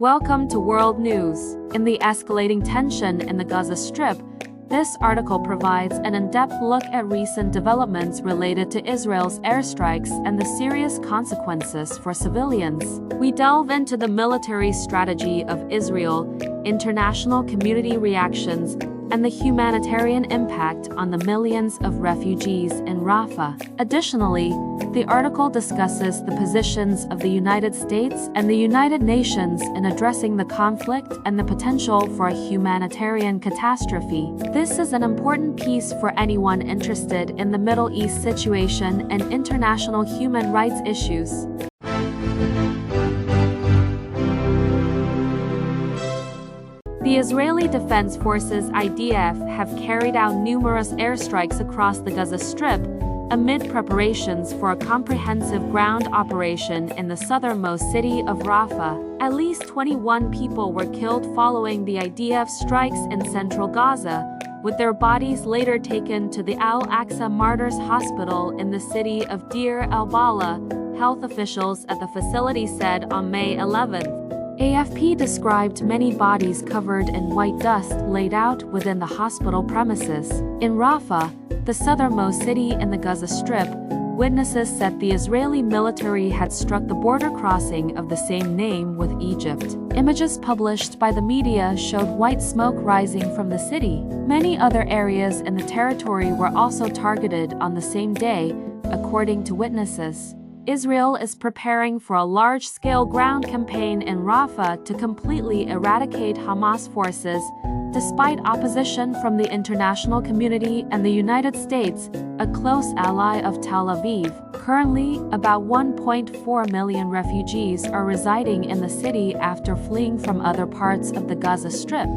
Welcome to World News. In the escalating tension in the Gaza Strip, this article provides an in-depth look at recent developments related to Israel's airstrikes and the serious consequences for civilians. We delve into the military strategy of Israel, international community reactions, and the humanitarian impact on the millions of refugees in Rafah. Additionally, the article discusses the positions of the United States and the United Nations in addressing the conflict and the potential for a humanitarian catastrophe. This is an important piece for anyone interested in the Middle East situation and international human rights issues. The Israeli Defense Forces (IDF) have carried out numerous airstrikes across the Gaza Strip amid preparations for a comprehensive ground operation in the southernmost city of Rafah. At least 21 people were killed following the IDF strikes in central Gaza, with their bodies later taken to the Al-Aqsa Martyrs Hospital in the city of Deir al-Balah, health officials at the facility said on May 11th. AFP described many bodies covered in white dust laid out within the hospital premises. In Rafah, the southernmost city in the Gaza Strip, witnesses said the Israeli military had struck the border crossing of the same name with Egypt. Images published by the media showed white smoke rising from the city. Many other areas in the territory were also targeted on the same day, according to witnesses. Israel is preparing for a large-scale ground campaign in Rafah to completely eradicate Hamas forces, despite opposition from the international community and the United States, a close ally of Tel Aviv. Currently, about 1.4 million refugees are residing in the city after fleeing from other parts of the Gaza Strip.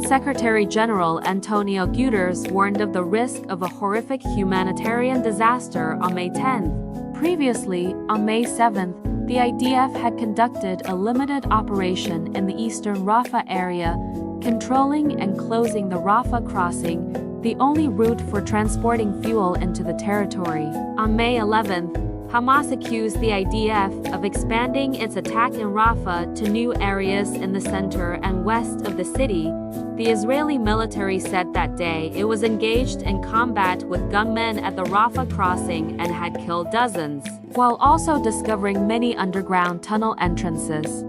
Secretary General Antonio Guterres warned of the risk of a horrific humanitarian disaster on May 10th. Previously, on May 7th, the IDF had conducted a limited operation in the eastern Rafah area, controlling and closing the Rafah crossing, the only route for transporting fuel into the territory. On May 11th, Hamas accused the IDF of expanding its attack in Rafah to new areas in the center and west of the city. The Israeli military said that day it was engaged in combat with gunmen at the Rafah crossing and had killed dozens, while also discovering many underground tunnel entrances.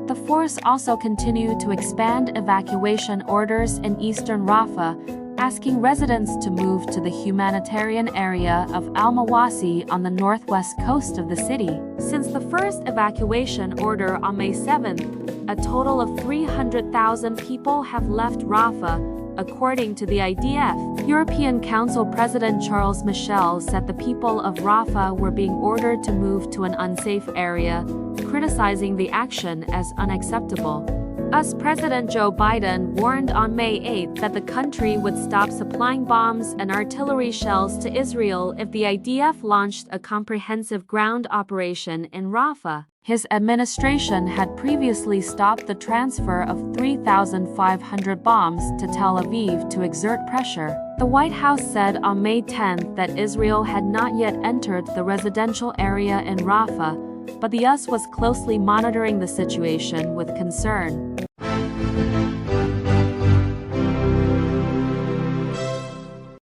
The force also continued to expand evacuation orders in eastern Rafah, asking residents to move to the humanitarian area of Al-Mawasi on the northwest coast of the city. Since the first evacuation order on May 7th, a total of 300,000 people have left Rafah, according to the IDF. European Council President Charles Michel said the people of Rafah were being ordered to move to an unsafe area, criticizing the action as unacceptable. US President Joe Biden warned on May 8 that the country would stop supplying bombs and artillery shells to Israel if the IDF launched a comprehensive ground operation in Rafah. His administration had previously stopped the transfer of 3,500 bombs to Tel Aviv to exert pressure. The White House said on May 10 that Israel had not yet entered the residential area in Rafah, but the US was closely monitoring the situation with concern.